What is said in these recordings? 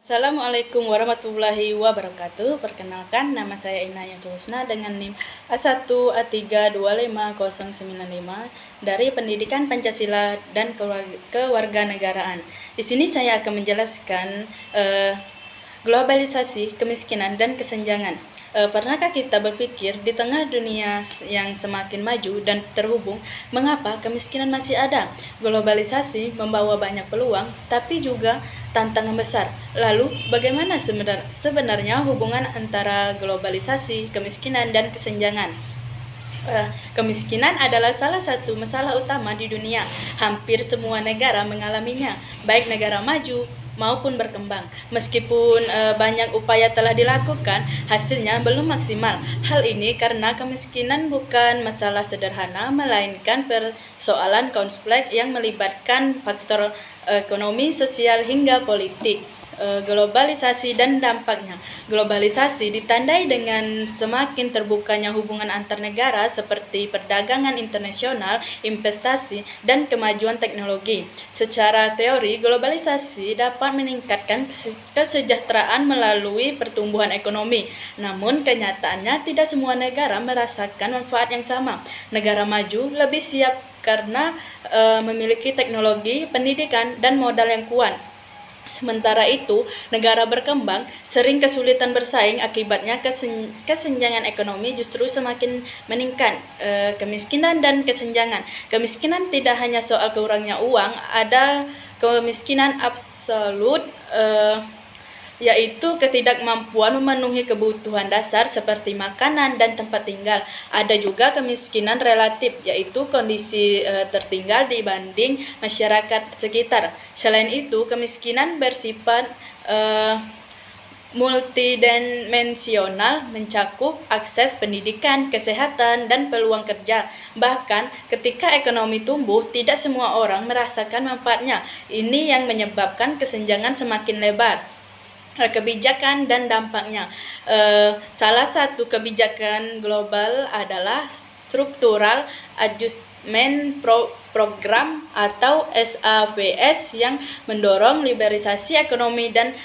Assalamualaikum warahmatullahi wabarakatuh. Perkenalkan, nama saya Inaya Husna dengan NIM A1A3250095 dari Pendidikan Pancasila dan Kewarganegaraan. Di sini saya akan menjelaskan globalisasi, kemiskinan, dan kesenjangan. Pernahkah kita berpikir di tengah dunia yang semakin maju dan terhubung, mengapa kemiskinan masih ada? Globalisasi membawa banyak peluang, tapi juga tantangan besar. Lalu, bagaimana sebenarnya hubungan antara globalisasi, kemiskinan, dan kesenjangan? Kemiskinan adalah salah satu masalah utama di dunia. Hampir semua negara mengalaminya, baik negara maju maupun berkembang. Meskipun banyak upaya telah dilakukan, hasilnya belum maksimal. Hal ini karena kemiskinan bukan masalah sederhana, melainkan persoalan kompleks yang melibatkan faktor ekonomi, sosial, hingga politik. Globalisasi dan dampaknya. Globalisasi ditandai dengan semakin terbukanya hubungan antar negara seperti perdagangan internasional, investasi, dan kemajuan teknologi. Secara teori, globalisasi dapat meningkatkan kesejahteraan melalui pertumbuhan ekonomi. Namun, kenyataannya tidak semua negara merasakan manfaat yang sama. Negara maju lebih siap karena memiliki teknologi, pendidikan, dan modal yang kuat. Sementara itu, negara berkembang sering kesulitan bersaing, akibatnya kesenjangan ekonomi justru semakin meningkat. Kemiskinan dan kesenjangan. Kemiskinan tidak hanya soal kurangnya uang, ada kemiskinan absolut, yaitu ketidakmampuan memenuhi kebutuhan dasar seperti makanan dan tempat tinggal. Ada juga kemiskinan relatif, yaitu kondisi tertinggal dibanding masyarakat sekitar. Selain itu, kemiskinan bersifat multidimensional, mencakup akses pendidikan, kesehatan, dan peluang kerja. Bahkan ketika ekonomi tumbuh, tidak semua orang merasakan manfaatnya. Ini yang menyebabkan kesenjangan semakin lebar. Kebijakan dan dampaknya. Salah satu kebijakan global adalah Structural Adjustment Program atau SAPS yang mendorong liberalisasi ekonomi dan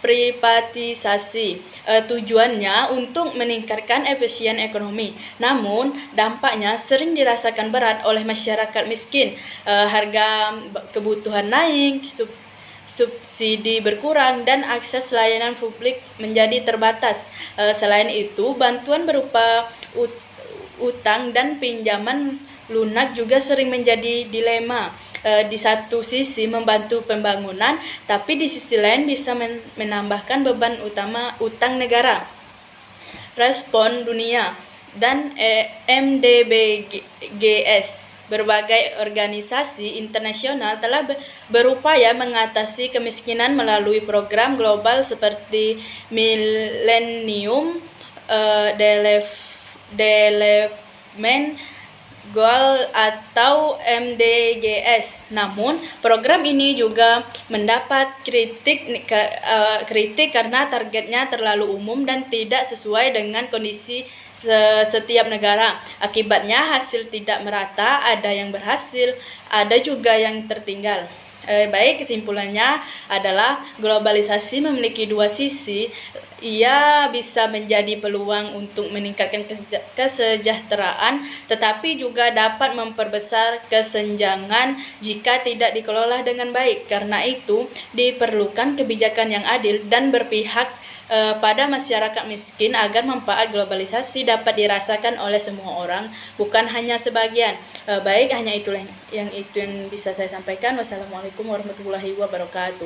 privatisasi. Tujuannya untuk meningkatkan efisien ekonomi. Namun, dampaknya sering dirasakan berat oleh masyarakat miskin. Harga kebutuhan naik, subsidi berkurang, dan akses layanan publik menjadi terbatas. Selain itu, bantuan berupa utang dan pinjaman lunak juga sering menjadi dilema. Di satu sisi membantu pembangunan, tapi di sisi lain bisa menambahkan beban utang negara. Respon dunia dan MDBGS. Berbagai organisasi internasional telah berupaya mengatasi kemiskinan melalui program global seperti Millennium Development Goal atau MDGs. Namun, program ini juga mendapat kritik karena targetnya terlalu umum dan tidak sesuai dengan kondisi setiap negara. Akibatnya hasil tidak merata, ada yang berhasil, ada juga yang tertinggal. Baik, kesimpulannya adalah globalisasi memiliki dua sisi. Ia bisa menjadi peluang untuk meningkatkan kesejahteraan, tetapi juga dapat memperbesar kesenjangan jika tidak dikelola dengan baik. Karena itu, diperlukan kebijakan yang adil dan berpihak pada masyarakat miskin agar manfaat globalisasi dapat dirasakan oleh semua orang, bukan hanya sebagian. Baik, hanya itulah yang bisa saya sampaikan. Wassalamualaikum warahmatullahi wabarakatuh.